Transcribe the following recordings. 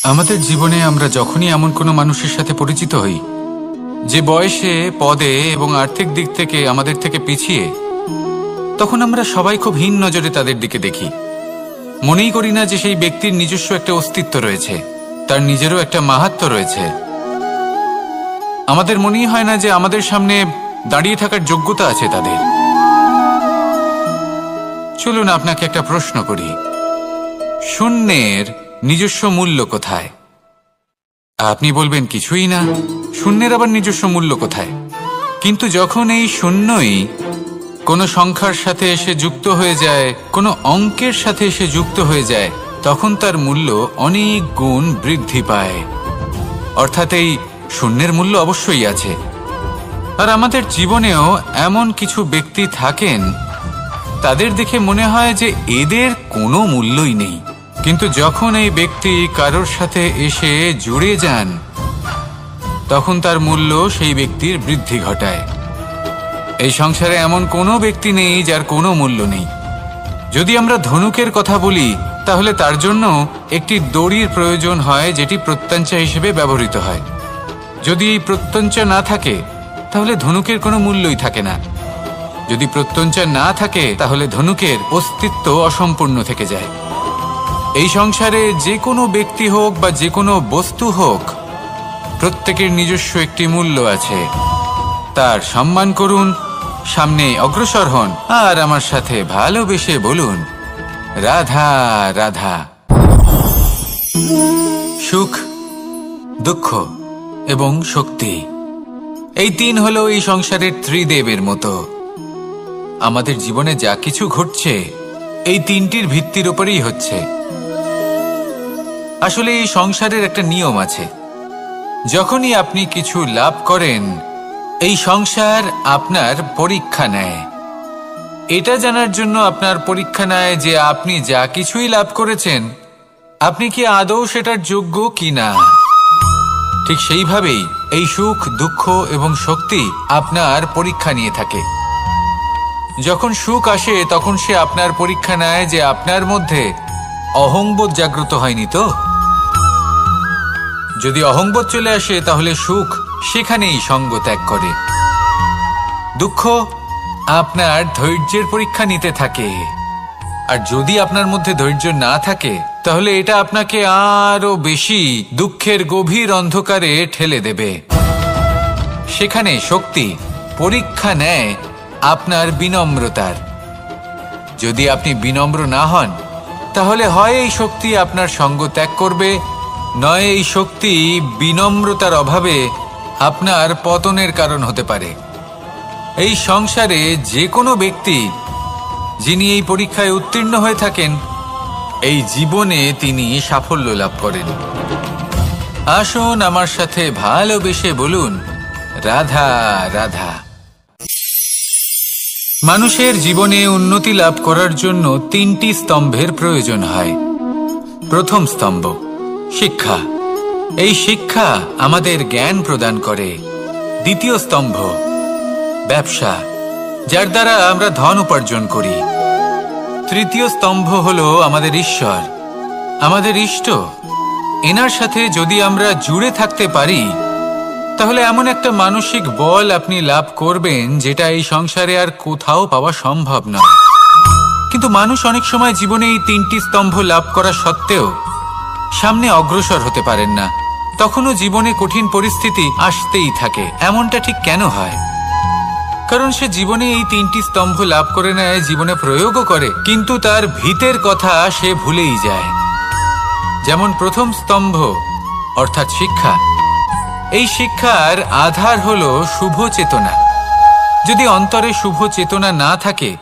আমাদের জীবনে আমরা যখনই এমন কোনো মানুষের সাথে পরিচিত হই যে বয়সে, পদে এবং আর্থিক দিক থেকে আমাদের থেকে পিছিয়ে, তখন আমরা সবাই খুব হীন নজরে তাদের দিকে দেখি। মনেই করি না যে সেই ব্যক্তির নিজস্ব একটা অস্তিত্ব রয়েছে, তার নিজেরও একটা মাহাত্ম্য রয়েছে। আমাদের মনেই হয় না যে আমাদের সামনে দাঁড়িয়ে থাকার যোগ্যতা আছে তাদের। চলুন আপনাকে একটা প্রশ্ন করি, শূন্যের নিজস্ব মূল্য কোথায়? আপনি বলবেন কিছুই না। শূন্যের আবার নিজস্ব মূল্য কোথায়? কিন্তু যখন এই শূন্যই কোনো সংখ্যার সাথে এসে যুক্ত হয়ে যায়, কোনো অঙ্কের সাথে এসে যুক্ত হয়ে যায়, তখন তার মূল্য অনেক গুণ বৃদ্ধি পায়। অর্থাৎ এই শূন্যের মূল্য অবশ্যই আছে। আর আমাদের জীবনেও এমন কিছু ব্যক্তি থাকেন, তাদের দেখে মনে হয় যে এদের কোনো মূল্যই নেই। কিন্তু যখন এই ব্যক্তি কারোর সাথে এসে জুড়ে যান, তখন তার মূল্য সেই ব্যক্তির বৃদ্ধি ঘটায়। এই সংসারে এমন কোনো ব্যক্তি নেই যার কোনো মূল্য নেই। যদি আমরা ধনুকের কথা বলি, তাহলে তার জন্য একটি দড়ির প্রয়োজন হয়, যেটি প্রত্যঞ্চা হিসেবে ব্যবহৃত হয়। যদি এই প্রত্যঞ্চা না থাকে, তাহলে ধনুকের কোনো মূল্যই থাকে না। যদি প্রত্যঞ্চা না থাকে, তাহলে ধনুকের অস্তিত্ব অসম্পূর্ণ থেকে যায়। এই সংসারে যে কোনো ব্যক্তি হোক বা যে কোনো বস্তু হোক, প্রত্যেকের নিজস্ব একটি মূল্য আছে। তার সম্মান করুন, সামনে অগ্রসর হন, আর আমার সাথে ভালোবেসে বলুন, রাধা রাধা। সুখ, দুঃখ এবং শক্তি, এই তিন হলো এই সংসারের ত্রিদেবের মতো। আমাদের জীবনে যা কিছু ঘটছে, এই তিনটির ভিত্তির উপরেই হচ্ছে। আসলে এই সংসারের একটা নিয়ম আছে, যখনই আপনি কিছু লাভ করেন, এই সংসার আপনার পরীক্ষা নেয়। এটা জানার জন্য আপনার পরীক্ষা নেয় যে আপনি যা কিছুই লাভ করেছেন, আপনি কি আদৌ সেটার যোগ্য কিনা। ঠিক সেইভাবেই এই সুখ, দুঃখ এবং শক্তি আপনার পরীক্ষা নিয়ে থাকে। যখন সুখ আসে, তখন সে আপনার পরীক্ষা নেয় যে আপনার মধ্যে অহংবোধ জাগ্রত হয়নি তো। যদি অহংবোধ চলে আসে, তাহলে সুখ সেখানেই সঙ্গ ত্যাগ করে। দুঃখ আপনার ধৈর্যের পরীক্ষা নিতে থাকে। আর যদি আপনার মধ্যে ধৈর্য না থাকে, তাহলে এটা আপনাকে আরো বেশি দুঃখের গভীর অন্ধকারে ঠেলে দেবে। সেখানে শক্তি পরীক্ষা নেয় আপনার বিনম্রতার। যদি আপনি বিনম্র না হন, তাহলে হয় এই শক্তি আপনার সঙ্গ ত্যাগ করবে, নয় এই শক্তি বিনম্রতার অভাবে আপনার পতনের কারণ হতে পারে। এই সংসারে যে কোনো ব্যক্তি যিনি এই পরীক্ষায় উত্তীর্ণ হয়ে থাকেন, এই জীবনে তিনি সাফল্য লাভ করেন। আসুন আমার সাথে ভালোবেসে বলুন, রাধা রাধা। মানুষের জীবনে উন্নতি লাভ করার জন্য তিনটি স্তম্ভের প্রয়োজন হয়। প্রথম স্তম্ভ শিক্ষা। এই শিক্ষা আমাদের জ্ঞান প্রদান করে। দ্বিতীয় স্তম্ভ ব্যবসা, যার দ্বারা আমরা ধন উপার্জন করি। তৃতীয় স্তম্ভ হলো আমাদের ঈশ্বর, আমাদের ইষ্ট। এনার সাথে যদি আমরা জুড়ে থাকতে পারি, তাহলে এমন একটা মানসিক বল আপনি লাভ করবেন, যেটা এই সংসারে আর কোথাও পাওয়া সম্ভব নয়। কিন্তু মানুষ অনেক সময় জীবনে এই তিনটি স্তম্ভ লাভ করা সত্ত্বেও সামনে অগ্রসর হতে পারেন না। তখনও জীবনে কঠিন পরিস্থিতি আসতেই থাকে। এমনটা ঠিক কেন হয়? কারণ সে জীবনে এই তিনটি স্তম্ভ লাভ করে নেয়, জীবনে প্রয়োগও করে, কিন্তু তার ভিতের কথা সে ভুলেই যায়। যেমন প্রথম স্তম্ভ অর্থাৎ শিক্ষা। এই শিক্ষার আধার হলো শুভ চেতনা। যদি অন্তরে শুভ চেতনা না থাকে,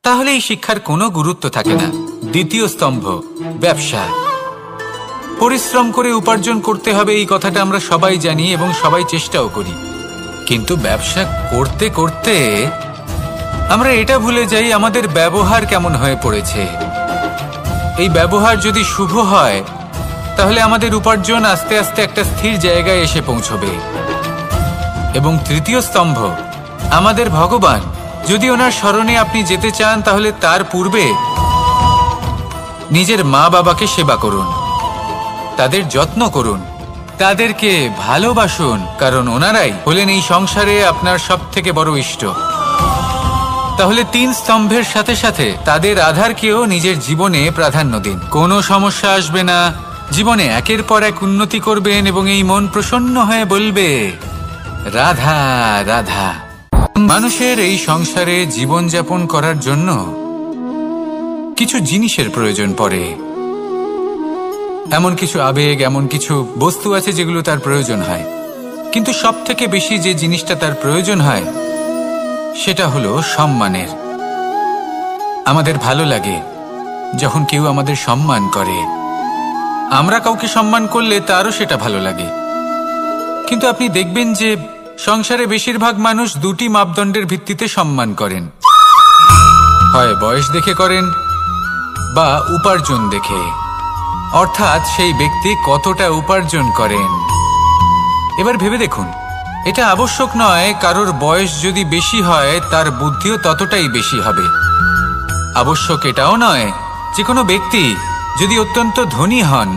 তাহলে এই শিক্ষার কোনো গুরুত্ব থাকে না। দ্বিতীয় স্তম্ভ ব্যবসা। পরিশ্রম করে উপার্জন করতে হবে, এই কথাটা আমরা সবাই জানি এবং সবাই চেষ্টাও করি। কিন্তু ব্যবসা করতে করতে আমরা এটা ভুলে যাই আমাদের ব্যবহার কেমন হয়ে পড়েছে। এই ব্যবহার যদি শুভ হয়, তাহলে আমাদের উপার্জন আস্তে আস্তে একটা স্থির জায়গায় এসে পৌঁছবে। এবং তৃতীয় স্তম্ভ আমাদের ভগবান। যদি ওনার শরণে আপনি যেতে চান, তাহলে তার পূর্বে নিজের মা বাবাকে সেবা করুন। তাদের যত্ন করুন, তাদেরকে ভালোবাসুন, কারণ ওনারাই হলেন এই সংসারে আপনার সবথেকে বড় ইষ্ট। তাহলে 3 স্তম্ভের সাথে সাথে তাদের আধারকেও নিজের জীবনে প্রাধান্য দিন। কোনো সমস্যা আসবে না, জীবনে একের পর এক উন্নতি করবেন এবং এই মন প্রসন্ন হয়ে বলবে রাধা রাধা। মানুষের এই সংসারে জীবনযাপন করার জন্য কিছু জিনিসের প্রয়োজন পড়ে। এমন কিছু আবেগ, এমন কিছু বস্তু আছে যেগুলো তার প্রয়োজন হয়, কিন্তু সব থেকে বেশি যে জিনিসটা তার প্রয়োজন হয় সেটা হলো সম্মানের। আমাদের ভালো লাগে যখন কেউ আমাদের সম্মান করে, আমরা কাউকে সম্মান করলে তারও সেটা ভালো লাগে। কিন্তু আপনি দেখবেন যে সংসারে বেশিরভাগ মানুষ 2টি মাপদণ্ডের ভিত্তিতে সম্মান করেন, হয় বয়স দেখে করেন বা উপার্জন দেখে, অর্থাৎ সেই ব্যক্তি কতটা উপার্জন করেন। এবার ভেবে দেখুন, এটা আবশ্যক নয় কারোর বয়স যদি বেশি হয় তার বুদ্ধিও ততটাই বেশি হবে। আবশ্যক এটাও নয় যে কোনো ব্যক্তি যদি অত্যন্ত ধনী হন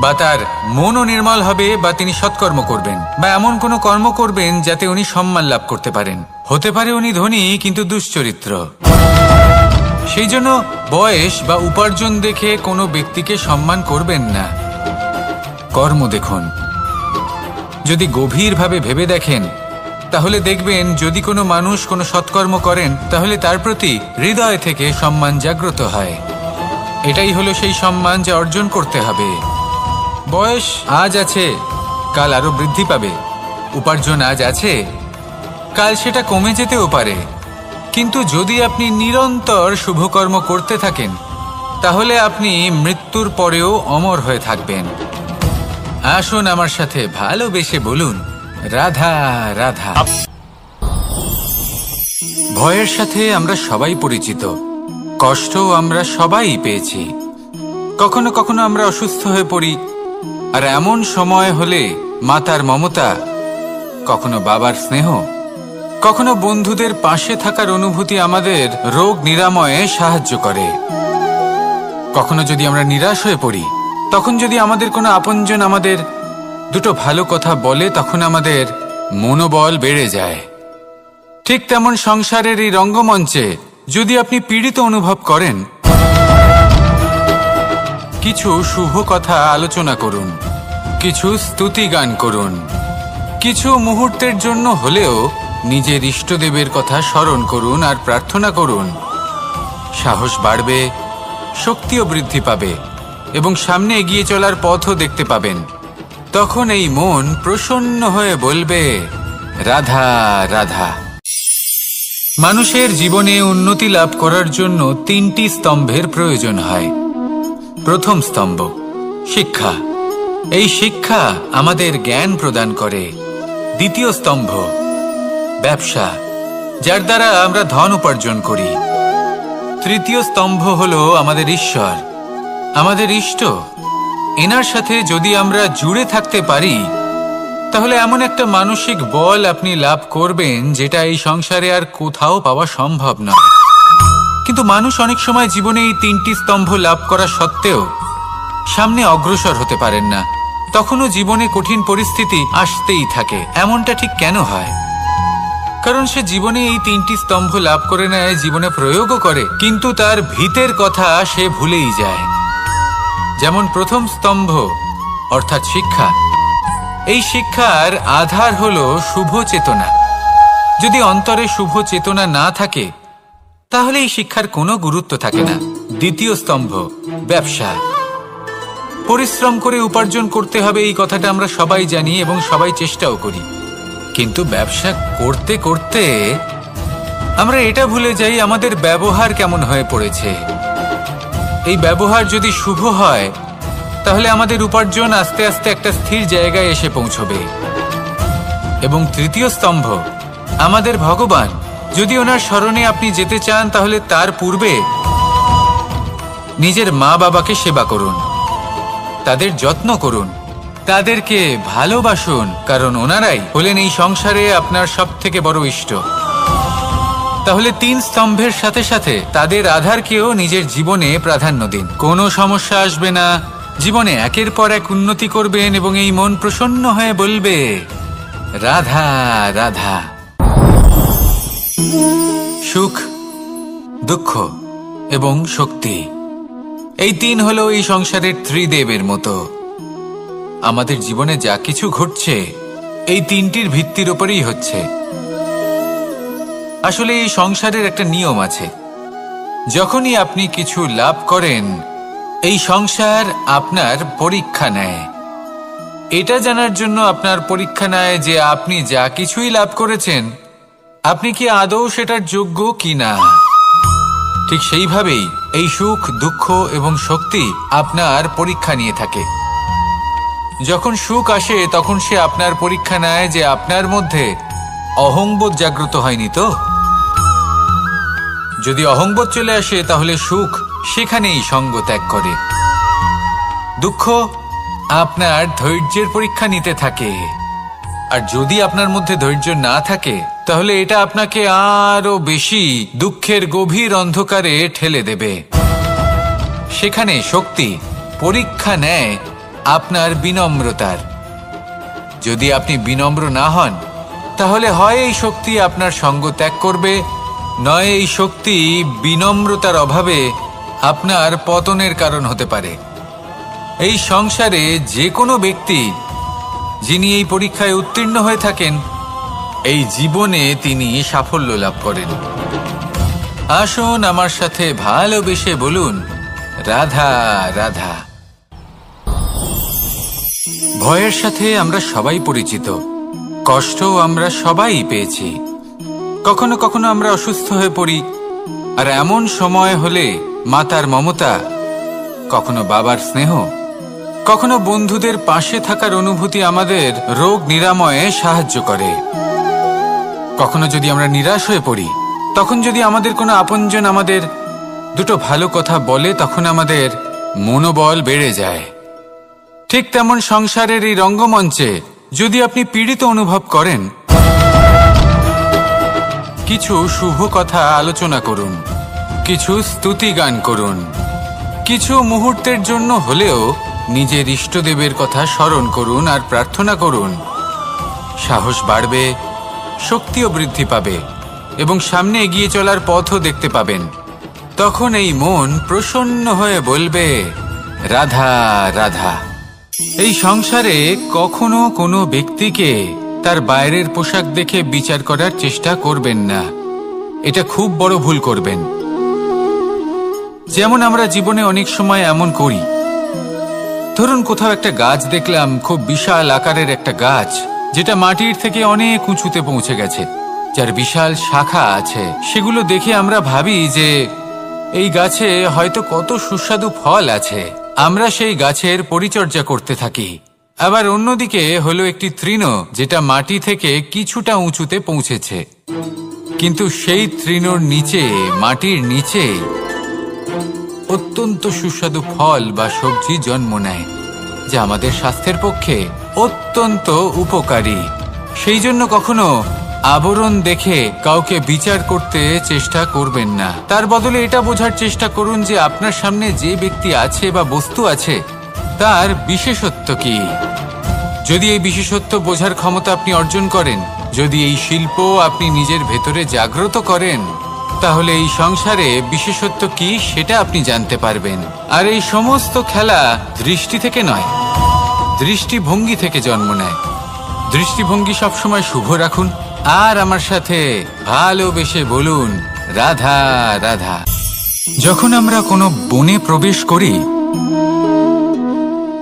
বা তার মনও নির্মল হবে বা তিনি সৎকর্ম করবেন বা এমন কোনো কর্ম করবেন যাতে উনি সম্মান লাভ করতে পারেন। হতে পারে উনি ধনী কিন্তু দুশ্চরিত্র। সেই জন্য বয়স বা উপার্জন দেখে কোনো ব্যক্তিকে সম্মান করবেন না, কর্ম দেখুন। যদি গভীরভাবে ভেবে দেখেন তাহলে দেখবেন যদি কোনো মানুষ কোনো সৎকর্ম করেন তাহলে তার প্রতি হৃদয় থেকে সম্মান জাগ্রত হয়। এটাই হলো সেই সম্মান যা অর্জন করতে হবে। বয়স আজ আছে, কাল আরো বৃদ্ধি পাবে। উপার্জন আজ আছে, কাল সেটা কমে যেতেও পারে। কিন্তু যদি আপনি নিরন্তর শুভকর্ম করতে থাকেন তাহলে আপনি মৃত্যুর পরেও অমর হয়ে থাকবেন। আসুন আমার সাথে ভালোবেসে বলুন রাধা রাধা। ভয়ের সাথে আমরা সবাই পরিচিত, কষ্টও আমরা সবাই পেয়েছি। কখনো কখনো আমরা অসুস্থ হয়ে পড়ি, আর এমন সময় হলে মাতার মমতা, কখনো বাবার স্নেহ, কখনো বন্ধুদের পাশে থাকার অনুভূতি আমাদের রোগ নিরাময়ে সাহায্য করে। কখনো যদি আমরা নিরাশ হয়ে পড়ি, তখন যদি আমাদের কোনো আপনজন আমাদের 2টো ভালো কথা বলে তখন আমাদের মনোবল বেড়ে যায়। ঠিক তেমন সংসারের এই রঙ্গমঞ্চে যদি আপনি পীড়িত অনুভব করেন, কিছু শুভ কথা আলোচনা করুন, কিছু স্তুতি গান করুন, কিছু মুহূর্তের জন্য হলেও নিজের ইষ্টদেবের কথা স্মরণ করুন আর প্রার্থনা করুন। সাহস বাড়বে, শক্তিও বৃদ্ধি পাবে এবং সামনে এগিয়ে চলার পথও দেখতে পাবেন। তখন এই মন প্রসন্ন হয়ে বলবে রাধা রাধা। মানুষের জীবনে উন্নতি লাভ করার জন্য 3টি স্তম্ভের প্রয়োজন হয়। প্রথম স্তম্ভ শিক্ষা। এই শিক্ষা আমাদের জ্ঞান প্রদান করে। দ্বিতীয় স্তম্ভ ব্যবসা, যার দ্বারা আমরা ধন উপার্জন করি। তৃতীয় স্তম্ভ হলো আমাদের ঈশ্বর, আমাদের ইষ্ট। এনার সাথে যদি আমরা জুড়ে থাকতে পারি তাহলে এমন একটা মানসিক বল আপনি লাভ করবেন যেটা এই সংসারে আর কোথাও পাওয়া সম্ভব নয়। কিন্তু মানুষ অনেক সময় জীবনে এই 3টি স্তম্ভ লাভ করা সত্ত্বেও সামনে অগ্রসর হতে পারেন না। তখনও জীবনে কঠিন পরিস্থিতি আসতেই থাকে। এমনটা ঠিক কেন হয়? কারণ সে জীবনে এই 3টি স্তম্ভ লাভ করে নেয়, জীবনে প্রয়োগও করে, কিন্তু তার ভিতের কথা সে ভুলেই যায়। যেমন প্রথম স্তম্ভ অর্থাৎ শিক্ষা। এই শিক্ষার আধার হলো শুভ চেতনা। যদি অন্তরে শুভ চেতনা না থাকে তাহলে এই শিক্ষার কোনো গুরুত্ব থাকে না। দ্বিতীয় স্তম্ভ ব্যবসা। পরিশ্রম করে উপার্জন করতে হবে, এই কথাটা আমরা সবাই জানি এবং সবাই চেষ্টাও করি। কিন্তু ব্যবসা করতে করতে আমরা এটা ভুলে যাই আমাদের ব্যবহার কেমন হয়ে পড়েছে। এই ব্যবহার যদি শুভ হয় তাহলে আমাদের উপার্জন আস্তে আস্তে একটা স্থির জায়গায় এসে পৌঁছবে। এবং তৃতীয় স্তম্ভ আমাদের ভগবান। যদি ওনার স্মরণে আপনি যেতে চান তাহলে তার পূর্বে নিজের মা বাবাকে সেবা করুন, তাদের যত্ন করুন, তাদেরকে ভালোবাসুন, কারণ ওনারাই হলেন এই সংসারে আপনার সবথেকে বড় ইষ্ট। তাহলে 3 স্তম্ভের সাথে সাথে তাদের আধারকেও নিজের জীবনে প্রাধান্য দিন। কোনো সমস্যা আসবে না, জীবনে একের পর এক উন্নতি করবেন এবং এই মন প্রসন্ন হয়ে বলবে, রাধা রাধা। সুখ, দুঃখ এবং শক্তি, এই তিন হলো এই সংসারের ত্রিদেবের মতো। আমাদের জীবনে যা কিছু ঘটছে এই তিনটির ভিত্তির উপরেই হচ্ছে। আসলে এই সংসারের একটা নিয়ম আছে, যখনই আপনি কিছু লাভ করেন এই সংসার আপনার পরীক্ষা নেয়। এটা জানার জন্য আপনার পরীক্ষা নেয় যে আপনি যা কিছুই লাভ করেছেন আপনি কি আদৌ সেটার যোগ্য কিনা। ঠিক সেইভাবেই এই সুখ, দুঃখ এবং শক্তি আপনার পরীক্ষা নিয়ে থাকে। যখন সুখ আসে তখন সে আপনার পরীক্ষা নেয় যে আপনার মধ্যে অহংবোধ জাগ্রত হয়নি তো। যদি অহংবোধ চলে আসে তাহলে সুখ সেখানেই সঙ্গ ত্যাগ করে। দুঃখ আপনার ধৈর্যের পরীক্ষা নিতে থাকে, আর যদি আপনার মধ্যে ধৈর্য না থাকে তাহলে এটা আপনাকে আরো বেশি দুঃখের গভীর অন্ধকারে ঠেলে দেবে। সেখানে শক্তি পরীক্ষা নেয় আপনার বিনম্রতার। যদি আপনি বিনম্র না হন তাহলে হয় এই শক্তি আপনার সঙ্গ ত্যাগ করবে, নয় এই শক্তি বিনম্রতার অভাবে আপনার পতনের কারণ হতে পারে। এই সংসারে যে কোনো ব্যক্তি যিনি এই পরীক্ষায় উত্তীর্ণ হয়ে থাকেন এই জীবনে তিনি সাফল্য লাভ করেন। আসুন আমার সাথে ভালোবেসে বলুন, রাধা রাধা। ভয়ের সাথে আমরা সবাই পরিচিত, কষ্টও আমরা সবাই পেয়েছি। কখনো কখনো আমরা অসুস্থ হয়ে পড়ি, আর এমন সময় হলে মাতার মমতা, কখনো বাবার স্নেহ, কখনো বন্ধুদের পাশে থাকার অনুভূতি আমাদের রোগ নিরাময়ে সাহায্য করে। কখনো যদি আমরা নিরাশ হয়ে পড়ি, তখন যদি আমাদের কোনো আপনজন আমাদের দুটো ভালো কথা বলে তখন আমাদের মনোবল বেড়ে যায়। ঠিক তেমন সংসারের এই রঙ্গমঞ্চে যদি আপনি পীড়িত অনুভব করেন, কিছু শুভ কথা আলোচনা করুন, কিছু স্তুতি গান করুন, কিছু মুহূর্তের জন্য হলেও নিজের ইষ্টদেবের কথা স্মরণ করুন আর প্রার্থনা করুন। সাহস বাড়বে, শক্তিও বৃদ্ধি পাবে এবং সামনে এগিয়ে চলার পথও দেখতে পাবেন। তখন এই মন প্রসন্ন হয়ে বলবে, রাধা রাধা। এই সংসারে কখনো কোনো ব্যক্তিকে তার বাইরের পোশাক দেখে বিচার করার চেষ্টা করবেন না, এটা খুব বড় ভুল করবেন। যেমন আমরা জীবনে অনেক সময় এমন করি, ধরুন কোথাও একটা গাছ দেখলাম, খুব বিশাল আকারের একটা গাছ, যেটা মাটির থেকে অনেক উঁচুতে পৌঁছে গেছে, যার বিশাল শাখা আছে। সেগুলো দেখে আমরা ভাবি যে এই গাছে হয়তো কত সুস্বাদু ফল আছে, আমরা সেই গাছের পরিচর্যা করতে থাকি। আবার অন্যদিকে হলো একটি তৃণ, যেটা মাটি থেকে কিছুটা উঁচুতে পৌঁছেছে, কিন্তু সেই তৃণর নিচে, মাটির নিচে অত্যন্ত সুস্বাদু ফল বা সবজি জন্ম নেয়, যা আমাদের স্বাস্থ্যের পক্ষে অত্যন্ত উপকারী। সেই জন্য কখনো আবরণ দেখে কাউকে বিচার করতে চেষ্টা করবেন না। তার বদলে এটা বোঝার চেষ্টা করুন যে আপনার সামনে যে ব্যক্তি আছে বা বস্তু আছে তার বিশেষত্ব কি। যদি এই বিশেষত্ব বোঝার ক্ষমতা আপনি অর্জন করেন, যদি এই শিল্প আপনি নিজের ভেতরে জাগ্রত করেন, তাহলে এই সংসারে বিশেষত্ব কি সেটা আপনি জানতে পারবেন। আর এই সমস্ত খেলা দৃষ্টি থেকে নয়, দৃষ্টিভঙ্গি থেকে জন্ম নেয়। দৃষ্টিভঙ্গি সবসময় শুভ রাখুন আর আমার সাথে ভালোবেসে বলুন, রাধা রাধা। যখন আমরা কোনো বনে প্রবেশ করি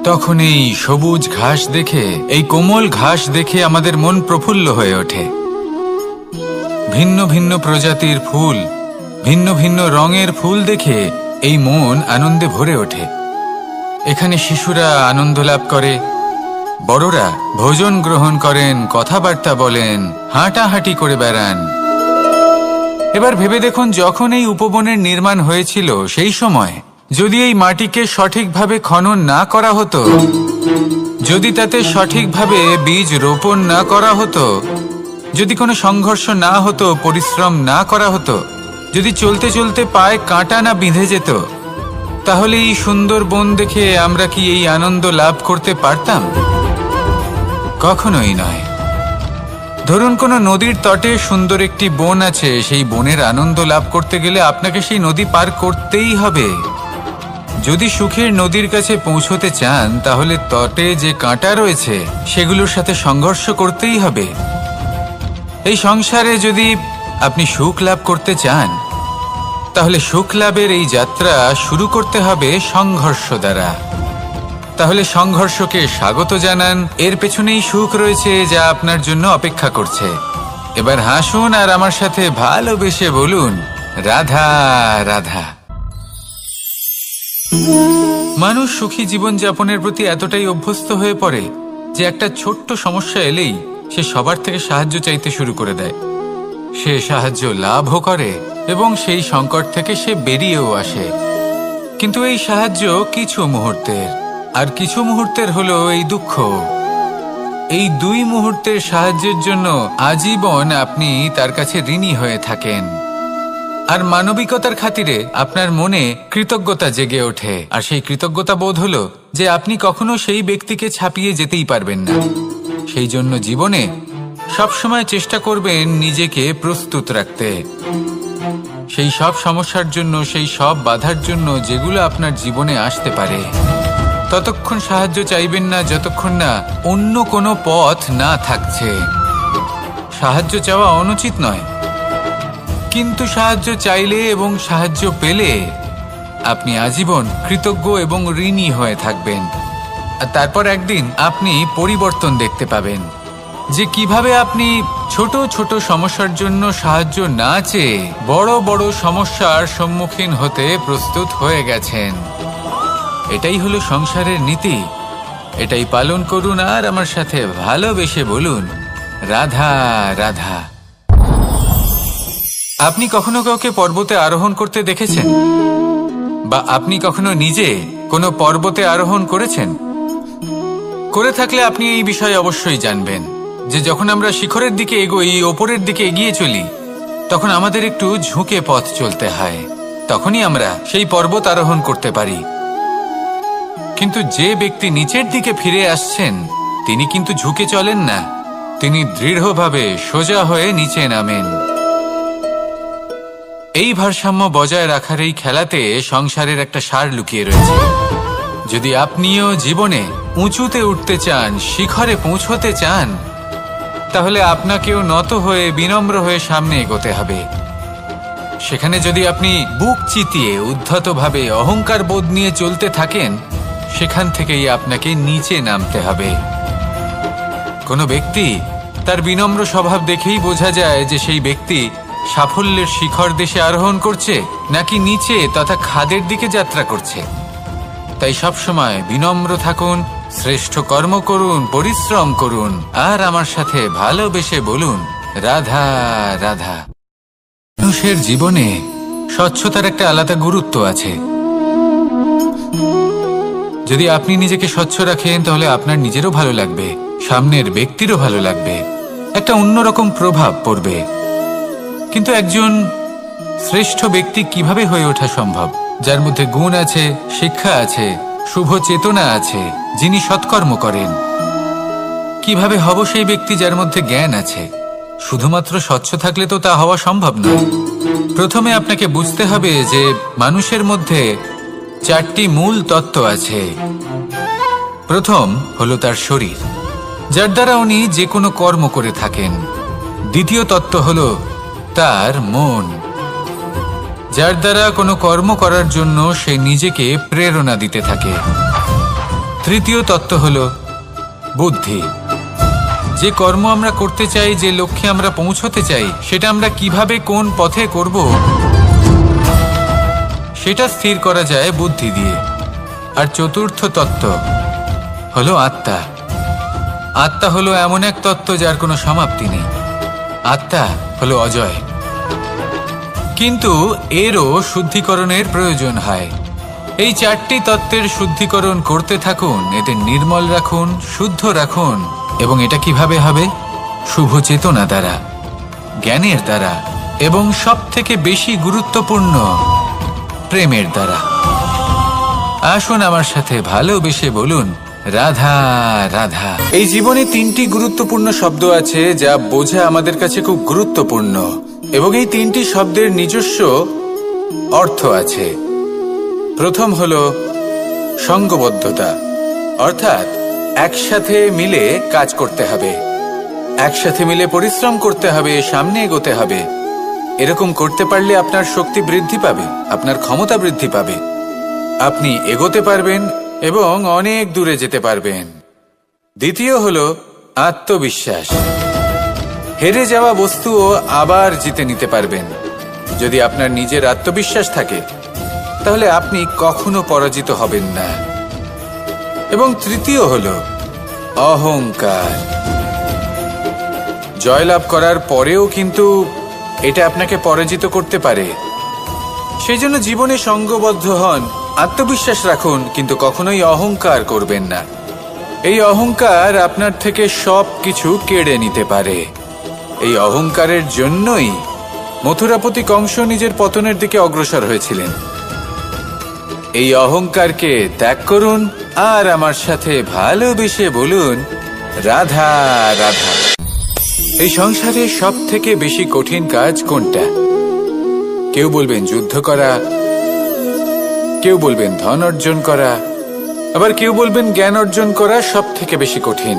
তখন এই সবুজ ঘাস দেখে, এই কোমল ঘাস দেখে আমাদের মন প্রফুল্ল হয়ে ওঠে। ভিন্ন ভিন্ন প্রজাতির ফুল, ভিন্ন ভিন্ন রঙের ফুল দেখে এই মন আনন্দে ভরে ওঠে। এখানে শিশুরা আনন্দ লাভ করে, বড়রা ভোজন গ্রহণ করেন, কথাবার্তা বলেন, হাঁটাহাঁটি করে বেড়ান। এবার ভেবে দেখুন, যখন এই উপবনের নির্মাণ হয়েছিল সেই সময় যদি এই মাটিকে সঠিকভাবে খনন না করা হতো, যদি তাতে সঠিকভাবে বীজ রোপণ না করা হতো, যদি কোনো সংঘর্ষ না হতো, পরিশ্রম না করা হতো, যদি চলতে চলতে পায়ে কাঁটা না বিঁধে যেত, তাহলে এই সুন্দর বন দেখে আমরা কি এই আনন্দ লাভ করতে পারতাম? কখনোই নয়। ধরুন কোনো নদীর তটে সুন্দর একটি বন আছে, সেই বনের আনন্দ লাভ করতে গেলে আপনাকে সেই নদী পার করতেই হবে। যদি সুখের নদীর কাছে পৌঁছতে চান তাহলে তটে যে কাঁটা রয়েছে সেগুলোর সাথে সংঘর্ষ করতেই হবে। এই সংসারে যদি আপনি সুখ লাভ করতে চান তাহলে সুখ লাভের এই যাত্রা শুরু করতে হবে সংঘর্ষ দ্বারা। তাহলে সংঘর্ষকে স্বাগত জানান, এর পেছনেই সুখ রয়েছে যা আপনার জন্য অপেক্ষা করছে। এবার হাসুন আর আমার সাথে ভালোবেসে বলুন, রাধা রাধা। মানুষ সুখী জীবনযাপনের প্রতি এতটাই অভ্যস্ত হয়ে পড়ে যে একটা ছোট্ট সমস্যা এলেই সে সবার থেকে সাহায্য চাইতে শুরু করে দেয়। সে সাহায্য লাভও করে এবং সেই সংকট থেকে সে বেরিয়েও আসে। কিন্তু এই সাহায্য কিছু মুহূর্তের, আর কিছু মুহূর্তের হলো এই দুঃখ। এই দুই মুহূর্তের সাহায্যের জন্য আজীবন আপনি তার কাছে ঋণী হয়ে থাকেন। আর মানবিকতার খাতিরে আপনার মনে কৃতজ্ঞতা জেগে ওঠে, আর সেই কৃতজ্ঞতা বোধ হলো যে আপনি কখনো সেই ব্যক্তিকে ছাপিয়ে যেতেই পারবেন না। সেই জন্য জীবনে সবসময় চেষ্টা করবেন নিজেকে প্রস্তুত রাখতে সেই সব সমস্যার জন্য, সেই সব বাধার জন্য যেগুলো আপনার জীবনে আসতে পারে। ততক্ষণ সাহায্য চাইবেন না যতক্ষণ না অন্য কোনো পথ না থাকছে। সাহায্য চাওয়া অনুচিত নয়, কিন্তু সাহায্য চাইলে এবং সাহায্য পেলে আপনি আজীবন কৃতজ্ঞ এবং ঋণী হয়ে থাকবেন। আর তারপর একদিন আপনি পরিবর্তন দেখতে পাবেন যে কিভাবে আপনি ছোট ছোট সমস্যার জন্য সাহায্য না চেয়ে বড় বড় সমস্যার সম্মুখীন হতে প্রস্তুত হয়ে গেছেন। এটাই হলো সংসারের নীতি। এটাই পালন করুন আর আমার সাথে ভালোবেসে বলুন, রাধা রাধা। আপনি কখনো কাউকে পর্বতে আরোহণ করতে দেখেছেন? বা আপনি কখনো নিজে কোনো পর্বতে আরোহণ করেছেন? করে থাকলে আপনি এই বিষয়ে অবশ্যই জানবেন যে যখন আমরা শিখরের দিকে এগোই, ওপরের দিকে এগিয়ে চলি, তখন আমাদের একটু ঝুঁকে পথ চলতে হয়। তখনই আমরা সেই পর্বত আরোহণ করতে পারি। কিন্তু যে ব্যক্তি নিচের দিকে ফিরে আসছেন তিনি কিন্তু ঝুঁকে চলেন না, তিনি দৃঢ়ভাবে সোজা হয়ে নিচে নামেন। এই ভারসাম্য বজায় রাখার এই খেলাতে সংসারের একটা সার লুকিয়ে রয়েছে। যদি আপনিও জীবনে উঁচুতে উঠতে চান, শিখরে পৌঁছতে চান, তাহলে আপনাকেও নত হয়ে বিনম্র হয়ে সামনে এগোতে হবে। সেখানে যদি আপনি বুক চিতিয়ে উদ্ধতভাবে অহংকার বোধ নিয়ে চলতে থাকেন, সেখান থেকেই আপনাকে নিচে নামতে হবে। কোনো ব্যক্তি তার বিনম্র স্বভাব দেখেই বোঝা যায় যে সেই ব্যক্তি সাফল্যের শিখর দেশে আরোহণ করছে নাকি নিচে তথা খাদের দিকে যাত্রা করছে। তাই সবসময় বিনম্র থাকুন, শ্রেষ্ঠ কর্ম করুন, পরিশ্রম করুন আর আমার সাথে ভালোবেসে বলুন, রাধা রাধা। মানুষের জীবনে স্বচ্ছতার একটা আলাদা গুরুত্ব আছে। যদি আপনি নিজেকে স্বচ্ছ রাখেন তাহলে আপনার নিজেরও ভালো লাগবে, সামনের ব্যক্তিরও ভালো লাগবে, একটা অন্যরকম প্রভাব পড়বে। কিন্তু একজন শ্রেষ্ঠ ব্যক্তি কিভাবে হয়ে ওঠা সম্ভব? যার মধ্যে গুণ আছে, শিক্ষা আছে, শুভ চেতনা আছে, যিনি সৎকর্ম করেন। কিভাবে হব সেই ব্যক্তি যার মধ্যে জ্ঞান আছে? শুধুমাত্র স্বচ্ছ থাকলে তো তা হওয়া সম্ভব নয়। প্রথমে আপনাকে বুঝতে হবে যে মানুষের মধ্যে চারটি মূল তত্ত্ব আছে। প্রথম হলো তার শরীর, যার দ্বারা উনি যে কোনো কর্ম করে থাকেন। দ্বিতীয় তত্ত্ব হলো তার মন, যার দ্বারা কোনো কর্ম করার জন্য সে নিজেকে প্রেরণা দিতে থাকে। তৃতীয় তত্ত্ব হলো বুদ্ধি, যে কর্ম আমরা করতে চাই, যে লক্ষ্যে আমরা পৌঁছতে চাই, সেটা আমরা কিভাবে কোন পথে করব সেটা স্থির করা যায় বুদ্ধি দিয়ে। আর চতুর্থ তত্ত্ব হলো আত্মা। আত্মা হলো এমন এক তত্ত্ব যার কোনো সমাপ্তি নেই। আত্মা হলো অজয়। কিন্তু এরও শুদ্ধিকরণের প্রয়োজন হয়। এই চারটি তত্ত্বের শুদ্ধিকরণ করতে থাকুন, এতে নির্মল রাখুন, শুদ্ধ রাখুন। এবং এটা কিভাবে হবে? শুভ চেতনা দ্বারা, জ্ঞানের দ্বারা এবং সব থেকে বেশি গুরুত্বপূর্ণ প্রেমের দ্বারা। আসুন আমার সাথে ভালোবেসে বলুন রাধা রাধা। এই জীবনে তিনটি গুরুত্বপূর্ণ শব্দ আছে যা বোঝা আমাদের কাছে খুব গুরুত্বপূর্ণ, এবং এই তিনটি শব্দের নিজস্ব অর্থ আছে। প্রথম হলো সঙ্গবদ্ধতা, অর্থাৎ একসাথে মিলে কাজ করতে হবে, একসাথে মিলে পরিশ্রম করতে হবে, সামনে এগোতে হবে। এরকম করতে পারলে আপনার শক্তি বৃদ্ধি পাবে, আপনার ক্ষমতা বৃদ্ধি পাবে, আপনি এগোতে পারবেন এবং অনেক দূরে যেতে পারবেন। দ্বিতীয় হলো আত্মবিশ্বাস। হেরে যাওয়া বস্তুও আবার জিতে নিতে পারবেন। যদি আপনার নিজের আত্মবিশ্বাস থাকে তাহলে আপনি কখনো পরাজিত হবেন না। এবং তৃতীয় হলো অহংকার। জয়লাভ করার পরেও কিন্তু এটা আপনাকে পরাজিত করতে পারে। সেই জন্য জীবনে সঙ্গবদ্ধ হন, আত্মবিশ্বাস রাখুন, কিন্তু কখনোই অহংকার করবেন না। এই অহংকার আপনার থেকে সব কিছু কেড়ে নিতে পারে। এই অহংকারের জন্যই মথুরাপতি কংস নিজের পতনের দিকে অগ্রসর হয়েছিলেন। এই অহংকারকে ত্যাগ করুন আর আমার সাথে ভালোবেসে বলুন রাধা রাধা। এই সংসারে সব থেকে বেশি কঠিন কাজ কোনটা? কেউ বলবেন যুদ্ধ করা, কেউ বলবেন ধন অর্জন করা, আবার কেউ বলবেন জ্ঞান অর্জন করা সব থেকে বেশি কঠিন।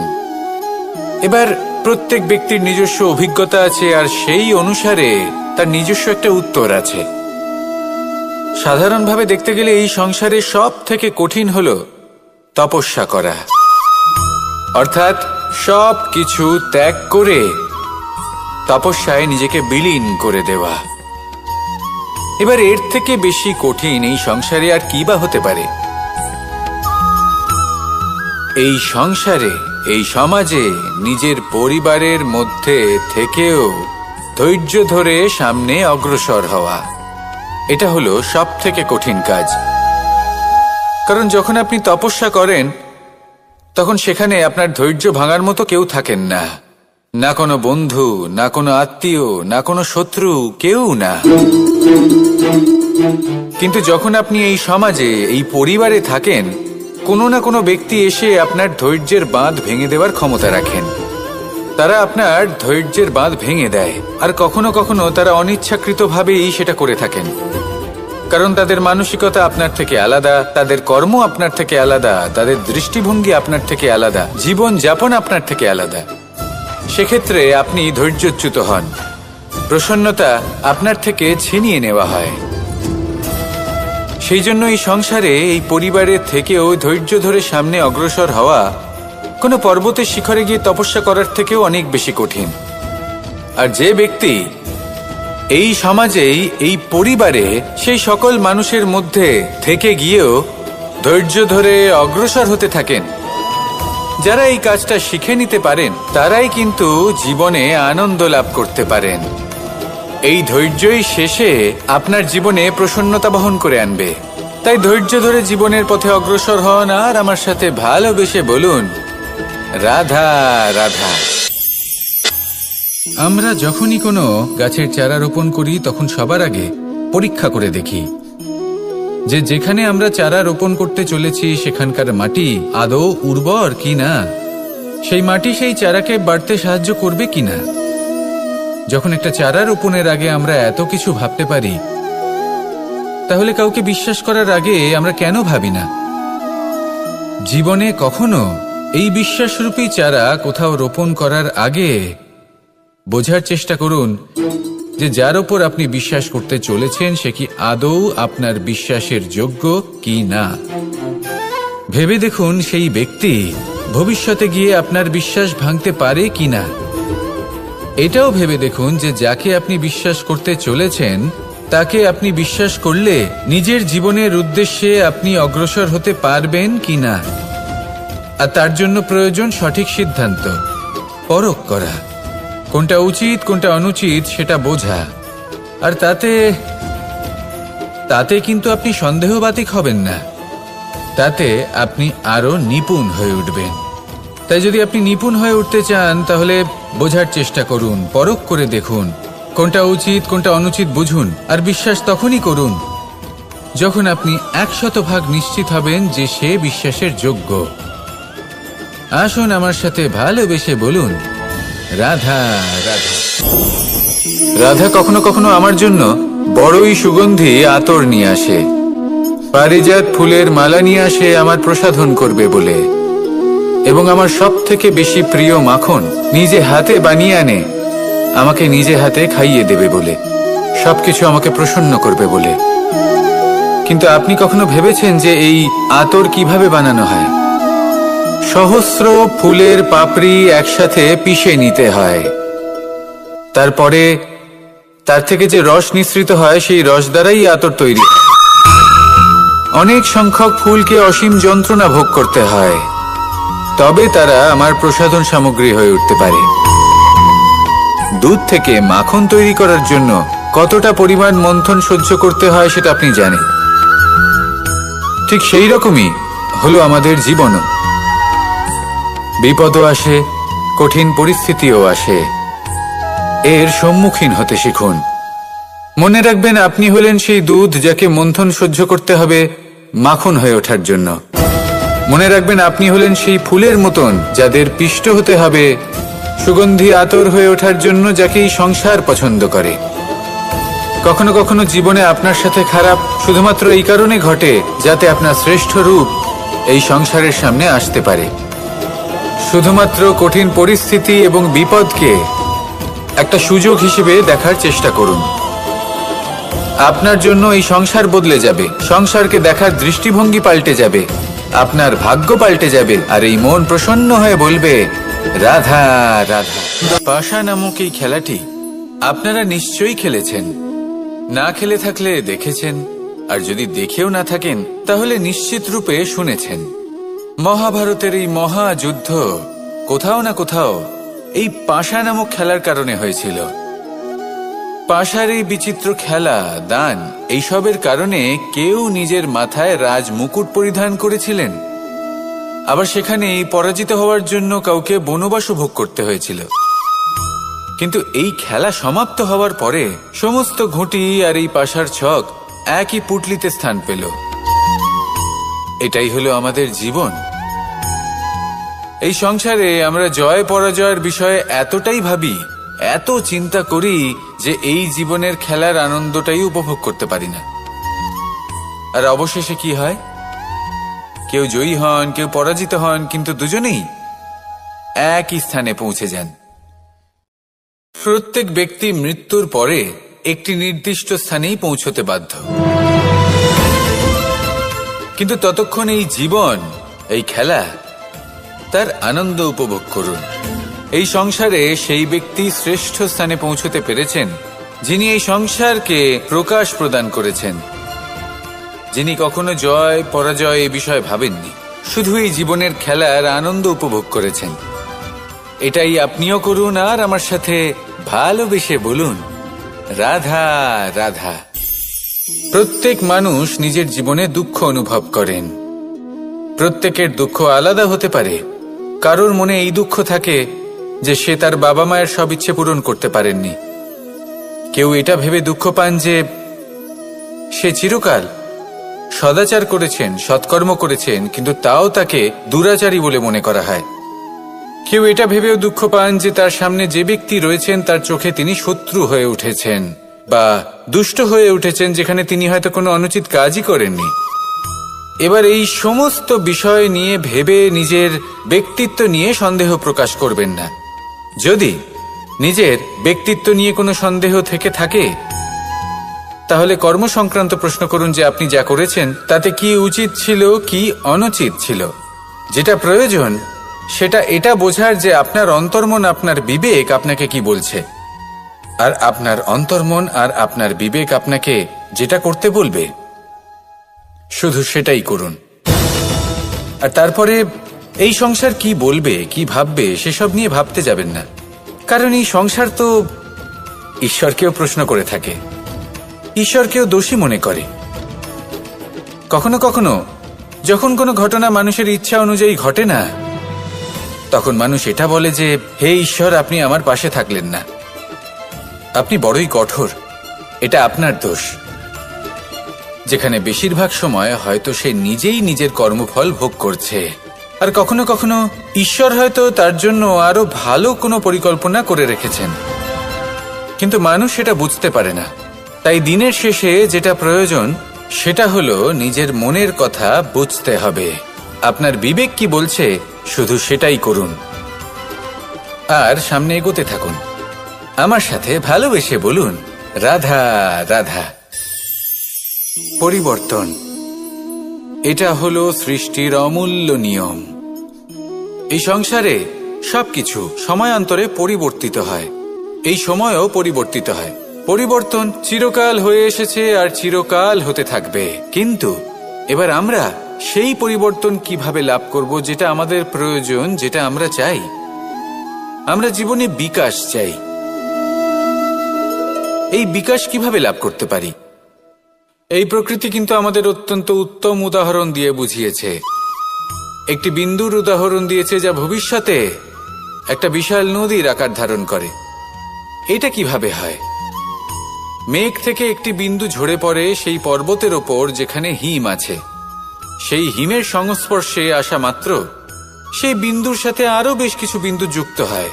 এবার প্রত্যেক ব্যক্তির নিজস্ব অভিজ্ঞতা আছে আর সেই অনুসারে তার নিজস্ব একটা উত্তর আছে। সাধারণভাবে দেখতে গেলে এই সংসারে সব থেকে কঠিন হলো তপস্যা করা, অর্থাৎ সব কিছু ত্যাগ করে তপস্যায় নিজেকে বিলীন করে দেওয়া। এবার এর থেকে বেশি কঠিন এই সংসারে আর কি বা হতে পারে? এই সংসারে, এই সমাজে, নিজের পরিবারের মধ্যে থেকেও ধৈর্য ধরে সামনে অগ্রসর হওয়া, এটা হলো সব থেকে কঠিন কাজ। কারণ যখন আপনি তপস্যা করেন তখন সেখানে আপনার ধৈর্য ভাঙার মতো কেউ থাকেন না, না কোনো বন্ধু, না কোনো আত্মীয়, না কোনো শত্রু, কেউ না। কিন্তু যখন আপনি এই সমাজে, এই পরিবারে থাকেন, কোনো না কোনো ব্যক্তি এসে আপনার ধৈর্যের বাঁধ ভেঙে দেওয়ার ক্ষমতা রাখেন। তারা আপনার ধৈর্যের বাঁধ ভেঙে দেয়, আর কখনো কখনো তারা অনিচ্ছাকৃতভাবেই সেটা করে থাকেন। কারণ তাদের মানসিকতা আপনার থেকে আলাদা, তাদের কর্ম আপনার থেকে আলাদা, তাদের দৃষ্টিভঙ্গি আপনার থেকে আলাদা, জীবন যাপন আপনার থেকে আলাদা। সেক্ষেত্রে আপনি ধৈর্যচ্যুত হন, প্রসন্নতা আপনার থেকে ছিনিয়ে নেওয়া হয়। সেই জন্য এই সংসারে, এই পরিবারের থেকেও ধৈর্য ধরে সামনে অগ্রসর হওয়া কোনো পর্বতের শিখরে গিয়ে তপস্যা করার থেকেও অনেক বেশি কঠিন। আর যে ব্যক্তি এই সমাজেই, এই পরিবারে, সেই সকল মানুষের মধ্যে থেকে গিয়েও ধৈর্য ধরে অগ্রসর হতে থাকেন, যারা এই কাজটা শিখে নিতে পারেন, তারাই কিন্তু জীবনে আনন্দ লাভ করতে পারেন। এই ধৈর্যই শেষে আপনার জীবনে প্রসন্নতা বহন করে আনবে। তাই ধৈর্য ধরে জীবনের পথে অগ্রসর হন আর আমার সাথে ভালোবেসে বলুন রাধা রাধা। আমরা যখনই কোনো গাছের চারা রোপণ করি তখন সবার আগে পরীক্ষা করে দেখি যে যেখানে আমরা চারা রোপণ করতে চলেছি সেখানকার মাটি আদৌ উর্বর কিনা, সেই মাটি সেই চারাকে বাড়তে সাহায্য করবে কিনা। যখন একটা চারা রোপণের আগে আমরা এত কিছু ভাবতে পারি, তাহলে কাউকে বিশ্বাস করার আগে আমরা কেন ভাবি না? জীবনে কখনো এই বিশ্বাসরূপী চারা কোথাও রোপণ করার আগে বোঝার চেষ্টা করুন যে যার ওপর আপনি বিশ্বাস করতে চলেছেন সে কি আদৌ আপনার বিশ্বাসের যোগ্য কি না। ভেবে দেখুন সেই ব্যক্তি ভবিষ্যতে গিয়ে আপনার বিশ্বাস ভাঙতে পারে কিনা। এটাও ভেবে দেখুন যে যাকে আপনি বিশ্বাস করতে চলেছেন তাকে আপনি বিশ্বাস করলে নিজের জীবনের উদ্দেশ্যে আপনি অগ্রসর হতে পারবেন কিনা। আর তার জন্য প্রয়োজন সঠিক সিদ্ধান্ত, পরখ করা, কোনটা উচিত কোনটা অনুচিত সেটা বোঝা। আর তাতে কিন্তু আপনি সন্দেহবাতিক হবেন না, তাতে আপনি আরো নিপুণ হয়ে উঠবেন। তাই যদি আপনি নিপুণ হয়ে উঠতে চান তাহলে বোঝার চেষ্টা করুন, পরখ করে দেখুন, কোনটা উচিত কোনটা অনুচিত বুঝুন, আর বিশ্বাস তখনই করুন যখন আপনি 100% নিশ্চিত হবেন যে সে বিশ্বাসের যোগ্য। আসুন আমার সাথে ভালোবেসে বলুন, রাধা রাধা। রাধা কখনো কখনো আমার জন্য বড়ই সুগন্ধি আতর নিয়ে আসে, পারিজাত ফুলের মালা নিয়ে আসে আমার প্রসাধন করবে বলে, এবং আমার সব থেকে বেশি প্রিয় মাখন নিজে হাতে বানিয়ে আনে আমাকে নিজে হাতে খাইয়ে দেবে বলে, সবকিছু আমাকে প্রসন্ন করবে বলে। কিন্তু আপনি কখনো ভেবেছেন যে এই আতর কিভাবে বানানো হয়? সহস্র ফুলের পাপড়ি একসাথে পিষে নিতে হয়, তারপরে তার থেকে যে রস নিঃসৃত হয় সেই রস দ্বারাই আতর তৈরি হয়। অনেক সংখ্যক ফুলকে অসীম যন্ত্রণা ভোগ করতে হয়, তবে তারা আমার প্রসাধন সামগ্রী হয়ে উঠতে পারে। দুধ থেকে মাখন তৈরি করার জন্য কতটা পরিমাণ মন্থন সহ্য করতে হয় সেটা আপনি জানেন। ঠিক সেই রকমই হলো আমাদের জীবনও। বিপদও আসে, কঠিন পরিস্থিতিও আসে, এর সম্মুখীন হতে শিখুন। মনে রাখবেন, আপনি হলেন সেই দুধ যাকে মন্থন সহ্য করতে হবে মাখন হয়ে ওঠার জন্য। মনে রাখবেন, আপনি হলেন সেই ফুলের মতন যাদের পিষ্ট হতে হবে সুগন্ধি আতর হয়ে ওঠার জন্য, যাকে এই সংসার পছন্দ করে। কখনো কখনো জীবনে আপনার সাথে খারাপ শুধুমাত্র এই কারণে ঘটে যাতে আপনার শ্রেষ্ঠ রূপ এই সংসারের সামনে আসতে পারে। শুধুমাত্র কঠিন পরিস্থিতি এবং বিপদকে একটা সুযোগ হিসেবে দেখার চেষ্টা করুন। আপনার জন্য এই সংসার বদলে যাবে, সংসারকে দেখার দৃষ্টিভঙ্গি পাল্টে যাবে, আপনার ভাগ্য পাল্টে যাবে, আর এই মন প্রসন্ন হয়ে বলবে, রাধা রাধা। পাশা নামক এই খেলাটি আপনারা নিশ্চয়ই খেলেছেন, না খেলে থাকলে দেখেছেন, আর যদি দেখেও না থাকেন তাহলে নিশ্চিত রূপে শুনেছেন। মহাভারতের এই মহাযুদ্ধ কোথাও না কোথাও এই পাশা নামক খেলার কারণে হয়েছিল। পাশার এই বিচিত্র খেলা, দান, এইসবের কারণে কেউ নিজের মাথায় রাজ মুকুট পরিধান করেছিলেন, আবার সেখানে পরাজিত হওয়ার জন্য কাউকে বনবাসও ভোগ করতে হয়েছিল। কিন্তু এই খেলা সমাপ্ত হওয়ার পরে সমস্ত ঘুঁটি আর এই পাশার ছক একই পুটলিতে স্থান পেল। এটাই হলো আমাদের জীবন। এই সংসারে আমরা জয় পরাজয়ের বিষয়ে এতটাই ভাবি, এত চিন্তা করি যে এই জীবনের খেলার আনন্দটাই উপভোগ করতে পারি না। আর অবশেষে কি হয়? কেউ জয়ী হন, কেউ পরাজিত হন, কিন্তু দুজনেই একই স্থানে পৌঁছে যান। প্রত্যেক ব্যক্তি মৃত্যুর পরে একটি নির্দিষ্ট স্থানেই পৌঁছতে বাধ্য, কিন্তু ততক্ষণ এই জীবন, এই খেলা, তার আনন্দ উপভোগ করুন। এই সংসারে সেই ব্যক্তি শ্রেষ্ঠ স্থানে পৌঁছতে পেরেছেন যিনি এই সংসারকে প্রকাশ প্রদান করেছেন, যিনি কখনো জয় পরাজয় এ বিষয়ে ভাবেননি, শুধু এই জীবনের খেলার আনন্দ উপভোগ করেছেন। এটাই আপনিও করুন, আর আমার সাথে ভালোবেসে বলুন, রাধা রাধা। প্রত্যেক মানুষ নিজের জীবনে দুঃখ অনুভব করেন। প্রত্যেকের দুঃখ আলাদা হতে পারে। কারোর মনে এই দুঃখ থাকে যে সে তার বাবা মায়ের সব ইচ্ছে পূরণ করতে পারেননি। কেউ এটা ভেবে দুঃখ পান যে সে চিরকাল সদাচার করেছেন, সৎকর্ম করেছেন, কিন্তু তাও তাকে দুরাচারী বলে মনে করা হয়। কেউ এটা ভেবেও দুঃখ পান যে তার সামনে যে ব্যক্তি রয়েছেন তার চোখে তিনি শত্রু হয়ে উঠেছেন বা দুষ্ট হয়ে উঠেছেন, যেখানে তিনি হয়তো কোনো অনুচিত কাজই করেননি। এবার এই সমস্ত বিষয় নিয়ে ভেবে নিজের ব্যক্তিত্ব নিয়ে সন্দেহ প্রকাশ করবেন না। যদি নিজের ব্যক্তিত্ব নিয়ে কোনো সন্দেহ থেকে থাকে তাহলে কর্ম সংক্রান্ত প্রশ্ন করুন যে আপনি যা করেছেন তাতে কি উচিত ছিল, কি অনুচিত ছিল। যেটা প্রয়োজন সেটা এটা বোঝার যে আপনার অন্তর্মন, আপনার বিবেক আপনাকে কি বলছে, আর আপনার অন্তর্মন আর আপনার বিবেক আপনাকে যেটা করতে বলবে শুধু সেটাই করুন। আর তারপরে এই সংসার কি বলবে, কি ভাববে সেসব নিয়ে ভাবতে যাবেন না, কারণ এই সংসার তো ঈশ্বরকেও প্রশ্ন করে থাকে, ঈশ্বরকেও দোষী মনে করে। কখনো কখনো যখন কোনো ঘটনা মানুষের ইচ্ছা অনুযায়ী ঘটে না, তখন মানুষ এটা বলে যে হে ঈশ্বর, আপনি আমার পাশে থাকলেন না, আপনি বড়ই কঠোর, এটা আপনার দোষ। যেখানে বেশিরভাগ সময় হয়তো সে নিজেই নিজের কর্মফল ভোগ করছে, আর কখনো কখনো ঈশ্বর হয়তো তার জন্য আরো ভালো কোনো পরিকল্পনা করে রেখেছেন, কিন্তু মানুষ সেটা বুঝতে পারে না। তাই দিনের শেষে যেটা প্রয়োজন সেটা হলো নিজের মনের কথা বুঝতে হবে। আপনার বিবেক কি বলছে শুধু সেটাই করুন, আর সামনে এগোতে থাকুন। আমার সাথে ভালোবেসে বলুন, রাধা রাধা। পরিবর্তন, এটা হলো সৃষ্টির অমূল্য নিয়ম। এই সংসারে সবকিছু সময়ান্তরে পরিবর্তিত হয়, এই সময়ও পরিবর্তিত হয়। পরিবর্তন চিরকাল হয়ে এসেছে আর চিরকাল হতে থাকবে, কিন্তু এবার আমরা সেই পরিবর্তন কিভাবে লাভ করব যেটা আমাদের প্রয়োজন, যেটা আমরা চাই। আমরা জীবনে বিকাশ চাই। এই বিকাশ কিভাবে লাভ করতে পারি? এই প্রকৃতি কিন্তু আমাদের অত্যন্ত উত্তম উদাহরণ দিয়ে বুঝিয়েছে। একটি বিন্দুর উদাহরণ দিয়েছে যা ভবিষ্যতে একটা বিশাল নদীর আকার ধারণ করে। এটা কিভাবে হয়? মেঘ থেকে একটি বিন্দু ঝরে পড়ে সেই পর্বতের ওপর যেখানে হিম আছে। সেই হিমের সংস্পর্শে আসা মাত্র সেই বিন্দুর সাথে আরো বেশ কিছু বিন্দু যুক্ত হয়,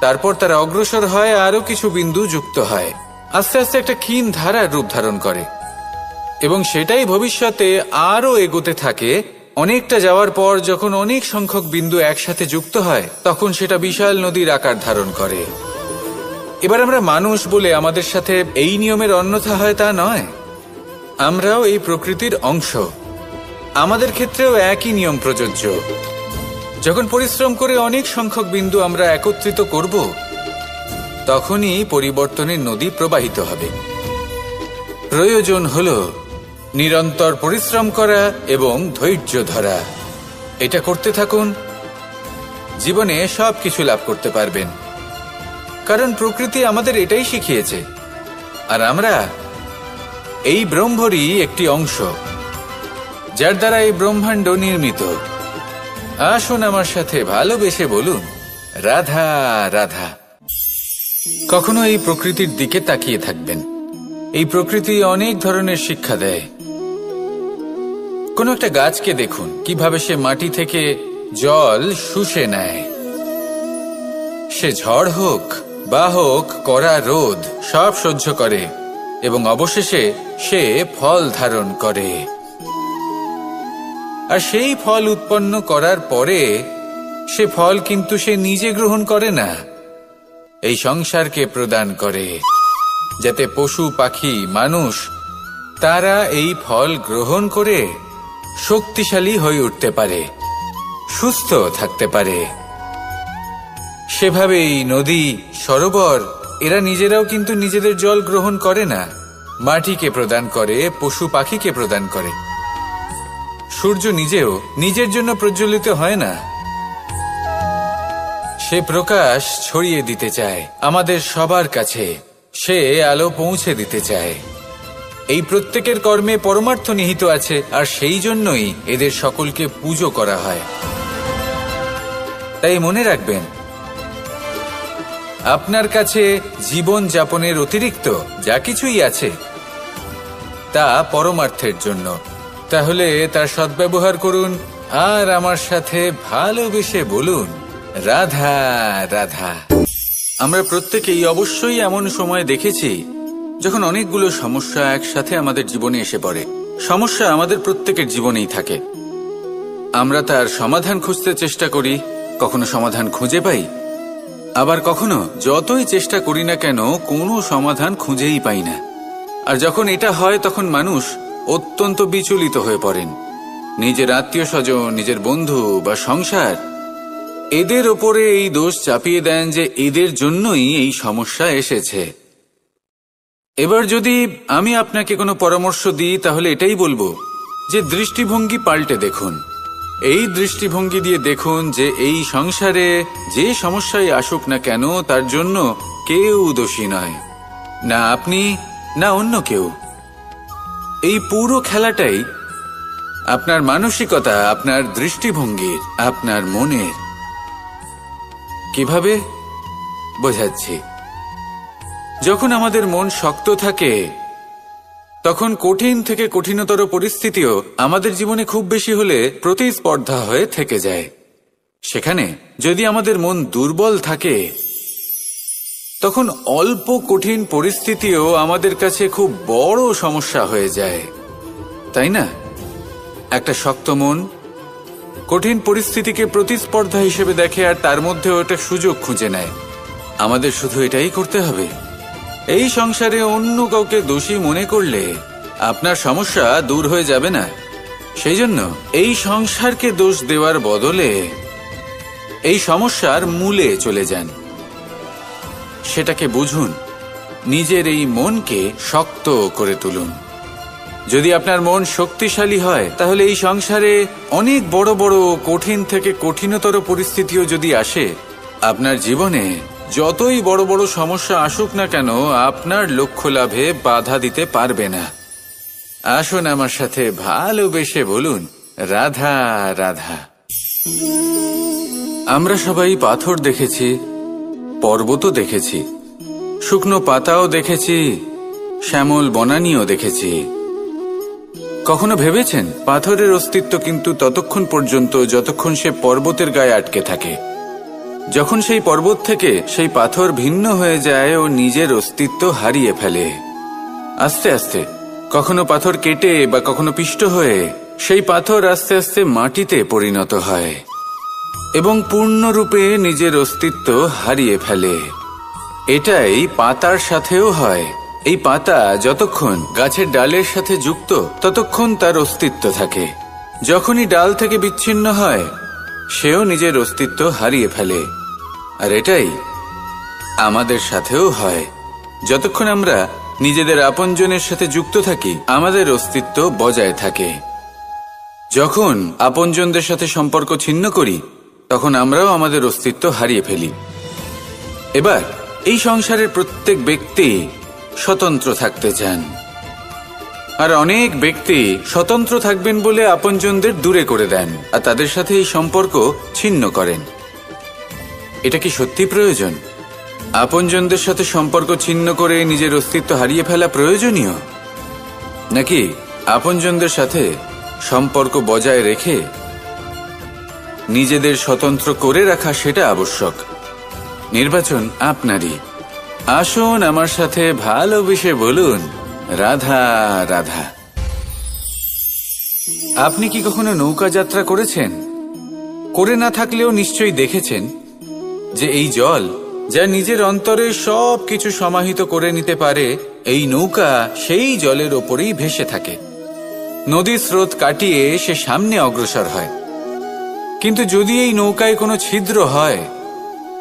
তারপর তারা অগ্রসর হয়, আরো কিছু বিন্দু যুক্ত হয়, আস্তে আস্তে একটা ক্ষীণ ধারার রূপ ধারণ করে, এবং সেটাই ভবিষ্যতে আরো এগোতে থাকে। অনেকটা যাওয়ার পর যখন অনেক সংখ্যক বিন্দু একসাথে যুক্ত হয়, তখন সেটা বিশাল নদীর আকার ধারণ করে। এবার আমরা মানুষ বলে আমাদের সাথে এই নিয়মের অন্যথা হয় তা নয়। আমরাও এই প্রকৃতির অংশ, আমাদের ক্ষেত্রেও একই নিয়ম প্রযোজ্য। যখন পরিশ্রম করে অনেক সংখ্যক বিন্দু আমরা একত্রিত করব, তখনই পরিবর্তনের নদী প্রবাহিত হবে। প্রয়োজন হলো নিরন্তর পরিশ্রম করা এবং ধৈর্য ধরা। এটা করতে থাকুন, জীবনে সবকিছু লাভ করতে পারবেন, কারণ প্রকৃতি আমাদের এটাই শিখিয়েছে, আর আমরা এই ব্রহ্মরই একটি অংশ, যার দ্বারা এই ব্রহ্মাণ্ড নির্মিত। আসুন আমার সাথে ভালোবেসে বলুন, রাধা রাধা। কখনো এই প্রকৃতির দিকে তাকিয়ে থাকবেন। এই প্রকৃতি অনেক ধরনের শিক্ষা দেয়। কোন একটা গাছকে দেখুন, কিভাবে সে মাটি থেকে জল শুষে নেয়। সে ঝড় হোক বা হোক কড়া রোদ, সব সহ্য করে এবং অবশেষে সে ফল ধারণ করে। আর সেই ফল উৎপন্ন করার পরে সে ফল কিন্তু সে নিজে গ্রহণ করে না, এই সংসারকে প্রদান করে, যাতে পশু পাখি মানুষ তারা এই ফল গ্রহণ করে শক্তিশালী হয়ে উঠতে পারে, সুস্থ থাকতে পারে। সেভাবেই নদী, সরোবর এরা নিজেরাও কিন্তু নিজেদের জল গ্রহণ করে না, মাটিকে প্রদান করে, পশু পাখিকে প্রদান করে। সূর্য নিজেও নিজের জন্য প্রজ্বলিত হয় না, সে প্রকাশ ছড়িয়ে দিতে চায় আমাদের সবার কাছে, সে আলো পৌঁছে দিতে চায়। এই প্রত্যেকের কর্মে পরমার্থ নিহিত আছে, আর সেই জন্যই এদের সকলকে পুজো করা হয়। তাই মনে রাখবেন, আপনার কাছে জীবন যাপনের অতিরিক্ত যা কিছুই আছে তা পরমার্থের জন্য। তাহলে তার সদ্ব্যবহার করুন, আর আমার সাথে ভালোবেসে বলুন, রাধা রাধা। আমরা প্রত্যেকেই অবশ্যই এমন সময় দেখেছি যখন অনেকগুলো সমস্যা একসাথে আমাদের জীবনে এসে পড়ে। সমস্যা আমাদের প্রত্যেকের জীবনেই থাকে, আমরা তার সমাধান খুঁজতে চেষ্টা করি, কখনো সমাধান খুঁজে পাই, আবার কখনো যতই চেষ্টা করি না কেন কোনো সমাধান খুঁজেই পাই না। আর যখন এটা হয় তখন মানুষ অত্যন্ত বিচলিত হয়ে পড়েন। নিজের আত্মীয় স্বজন, নিজের বন্ধু বা সংসার, এদের ওপরে এই দোষ চাপিয়ে দেন যে এদের জন্যই এই সমস্যা এসেছে। এবার যদি আমি আপনাকে কোনো পরামর্শ দিই, তাহলে এটাই বলবো যে দৃষ্টিভঙ্গি পাল্টে দেখুন। এই দৃষ্টিভঙ্গি দিয়ে দেখুন যে এই সংসারে যে সমস্যাই আসুক না কেন তার জন্য কেউ দোষী নয়, না আপনি না অন্য কেউ। এই পুরো খেলাটাই আপনার মানসিকতা, আপনার দৃষ্টিভঙ্গির, আপনার মনের। কিভাবে বোঝাচ্ছি? যখন আমাদের মন শক্ত থাকে তখন কঠিন থেকে কঠিনতর পরিস্থিতিও আমাদের জীবনে খুব বেশি হলে প্রতিস্পর্ধা হয়ে থেকে যায়। সেখানে যদি আমাদের মন দুর্বল থাকে, তখন অল্প কঠিন পরিস্থিতিও আমাদের কাছে খুব বড় সমস্যা হয়ে যায়, তাই না? একটা শক্ত মন কঠিন পরিস্থিতিকে প্রতিস্পর্ধা হিসেবে দেখে আর তার মধ্যেও একটা সুযোগ খুঁজে নেয়। আমাদের শুধু এটাই করতে হবে। এই সংসারে অন্য কাউকে দোষী মনে করলে আপনার সমস্যা দূর হয়ে যাবে না। সেই জন্য এই সংসারকে দোষ দেওয়ার বদলে এই সমস্যার মূলে চলে যান, সেটাকে বুঝুন, নিজের এই মনকে শক্ত করে তুলুন। যদি আপনার মন শক্তিশালী হয়, তাহলে এই সংসারে অনেক বড় বড় কঠিন থেকে কঠিনতর পরিস্থিতিও যদি আসে, আপনার জীবনে যতই বড় বড় সমস্যা আসুক না কেন, আপনার লক্ষ্য লাভে বাধা দিতে পারবে না। আসুন আমার সাথে ভালোবেসে বলুন, রাধা রাধা। আমরা সবাই পাথর দেখেছি, পর্বতও দেখেছি, শুকনো পাতাও দেখেছি, শ্যামল বনানীও দেখেছি। কখনো ভেবেছেন পাথরের অস্তিত্ব কিন্তু ততক্ষণ পর্যন্ত যতক্ষণ সে পর্বতের গায়ে আটকে থাকে। যখন সেই পর্বত থেকে সেই পাথর ভিন্ন হয়ে যায় ও নিজের অস্তিত্ব হারিয়ে ফেলে। আস্তে আস্তে কখনো পাথর কেটে বা কখনো পিষ্ট হয়ে সেই পাথর আস্তে আস্তে মাটিতে পরিণত হয় এবং পূর্ণরূপে নিজের অস্তিত্ব হারিয়ে ফেলে। এটাই পাতার সাথেও হয়। এই পাতা যতক্ষণ গাছের ডালের সাথে যুক্ত ততক্ষণ তার অস্তিত্ব থাকে। যখনই ডাল থেকে বিচ্ছিন্ন হয়, সেও নিজের অস্তিত্ব হারিয়ে ফেলে। আর এটাই আমাদের সাথেও হয়। যতক্ষণ আমরা নিজেদের আপনজনের সাথে যুক্ত থাকি, আমাদের অস্তিত্ব বজায় থাকে। যখন আপনজনদের সাথে সম্পর্ক ছিন্ন করি, তখন আমরাও আমাদের অস্তিত্ব হারিয়ে ফেলি। এবার এই সংসারের প্রত্যেক ব্যক্তি স্বতন্ত্র থাকতে চান, আর অনেক ব্যক্তি স্বতন্ত্র থাকবেন বলে আপনজনদের দূরে করে দেন আর তাদের সাথে এই সম্পর্ক ছিন্ন করেন। এটা কি সত্যি প্রয়োজন? আপনজনদের সাথে সম্পর্ক ছিন্ন করে নিজের অস্তিত্ব হারিয়ে ফেলা প্রয়োজনীয়, নাকি আপনজনদের সাথে সম্পর্ক বজায় রেখে নিজেদের স্বতন্ত্র করে রাখা সেটা আবশ্যক? নির্বাচন আপনারই। আসুন আমার সাথে ভালোবেসে বলুন, রাধা রাধা। আপনি কি কখনো নৌকা যাত্রা করেছেন? করে না থাকলেও নিশ্চয়ই দেখেছেন যে এই জল যা নিজের অন্তরে সব কিছু সমাহিত করে নিতে পারে, এই নৌকা সেই জলের ওপরেই ভেসে থাকে। নদীর স্রোত কাটিয়ে সে সামনে অগ্রসর হয়। কিন্তু যদি এই নৌকায় কোনো ছিদ্র হয়,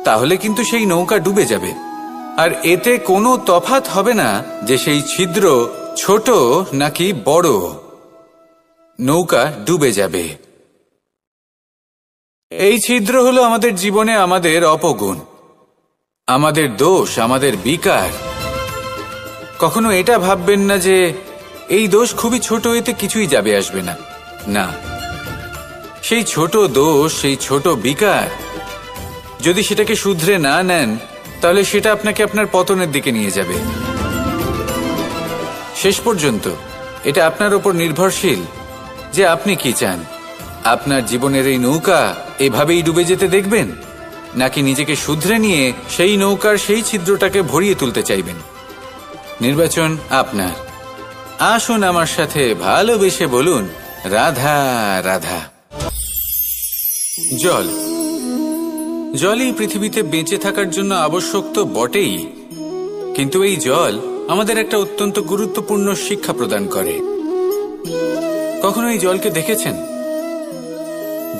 তাহলে কিন্তু সেই নৌকা ডুবে যাবে। আর এতে কোনো তফাৎ হবে না যে সেই ছিদ্র ছোট নাকি বড়, নৌকা ডুবে যাবে। এই ছিদ্র হলো আমাদের জীবনে আমাদের অপগুণ, আমাদের দোষ, আমাদের বিকার। কখনো এটা ভাববেন না যে এই দোষ খুবই ছোট, এতে কিছুই যাবে আসবে না। না, সেই ছোট দোষ, সেই ছোট বিকার যদি সেটাকে শুধরে না নেন, তাহলে সেটা আপনাকে আপনার পতনের দিকে নিয়ে যাবে। শেষ পর্যন্ত এটা আপনার উপর নির্ভরশীল যে আপনি কি চান। আপনার জীবনের এই নৌকা এভাবেই ডুবে যেতে দেখবেন, নাকি নিজেকে শুধরে নিয়ে সেই নৌকার সেই ছিদ্রটাকে ভরিয়ে তুলতে চাইবেন? নির্বাচন আপনার। আসুন আমার সাথে ভালোবেসে বলুন, রাধা রাধা। জল, জলই পৃথিবীতে বেঁচে থাকার জন্য আবশ্যক তো বটেই, কিন্তু এই জল আমাদের একটা অত্যন্ত গুরুত্বপূর্ণ শিক্ষা প্রদান করে। কখনো এই জলকে দেখেছেন?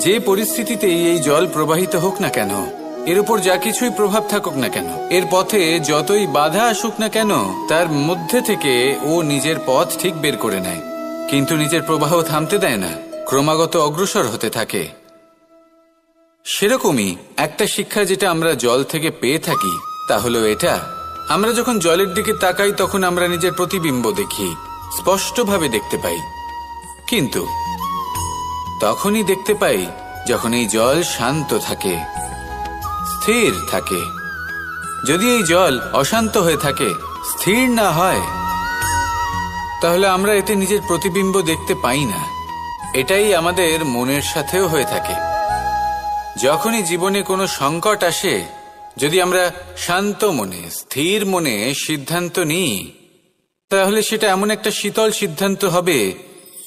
যে পরিস্থিতিতেই এই জল প্রবাহিত হোক না কেন, এর উপর যা কিছুই প্রভাব থাকুক না কেন, এর পথে যতই বাধা আসুক না কেন, তার মধ্যে থেকে ও নিজের পথ ঠিক বের করে নেয়, কিন্তু নিজের প্রবাহ থামতে দেয় না, ক্রমাগত অগ্রসর হতে থাকে। সেরকমই একটা শিক্ষা যেটা আমরা জল থেকে পেয়ে থাকি, তা হলো এটা: আমরা যখন জলের দিকে তাকাই, তখন আমরা নিজের প্রতিবিম্ব দেখি, স্পষ্টভাবে দেখতে পাই। কিন্তু তখনই দেখতে পাই যখন এই জল শান্ত থাকে, স্থির থাকে। যদি এই জল অশান্ত হয়ে থাকে, স্থির না হয়, তাহলে আমরা এতে নিজের প্রতিবিম্ব দেখতে পাই না। এটাই আমাদের মনের সাথেও হয়ে থাকে। যখনই জীবনে কোনো সংকট আসে, যদি আমরা শান্ত মনে, স্থির মনে সিদ্ধান্ত নিই, তাহলে সেটা এমন একটা শীতল সিদ্ধান্ত হবে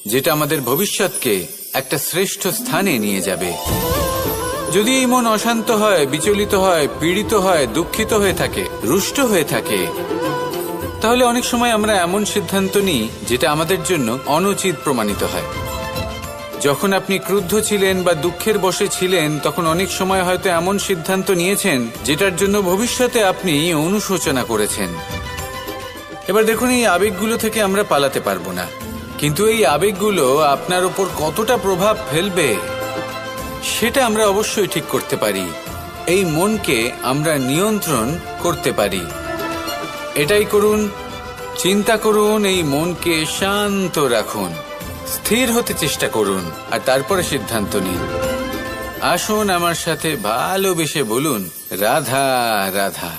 যেটা আমাদের ভবিষ্যৎকে একটা শ্রেষ্ঠ স্থানে নিয়ে যাবে। যদি এই মন অশান্ত হয়, বিচলিত হয়, পীড়িত হয়, দুঃখিত হয়ে থাকে, রুষ্ট হয়ে থাকে, তাহলে অনেক সময় আমরা এমন সিদ্ধান্ত নিই যেটা আমাদের জন্য অনুচিত প্রমাণিত হয়। যখন আপনি ক্রুদ্ধ ছিলেন বা দুঃখের বশে ছিলেন, তখন অনেক সময় হয়তো এমন সিদ্ধান্ত নিয়েছেন যেটার জন্য ভবিষ্যতে আপনি অনুশোচনা করেছেন। এবার দেখুন, এই আবেগগুলো থেকে আমরা পালাতে পারবো না, কিন্তু এই আবেগগুলো আপনার উপর কতটা প্রভাব ফেলবে সেটা আমরা অবশ্যই ঠিক করতে পারি। এই মনকে আমরা নিয়ন্ত্রণ করতে পারি। এটাই করুন, চিন্তা করুন, এই মনকে শান্ত রাখুন, স্থির হতে চেষ্টা করুন, আর তারপরে সিদ্ধান্ত নিন। আসুন আমার সাথে ভালোবেসে বলুন, রাধা রাধা।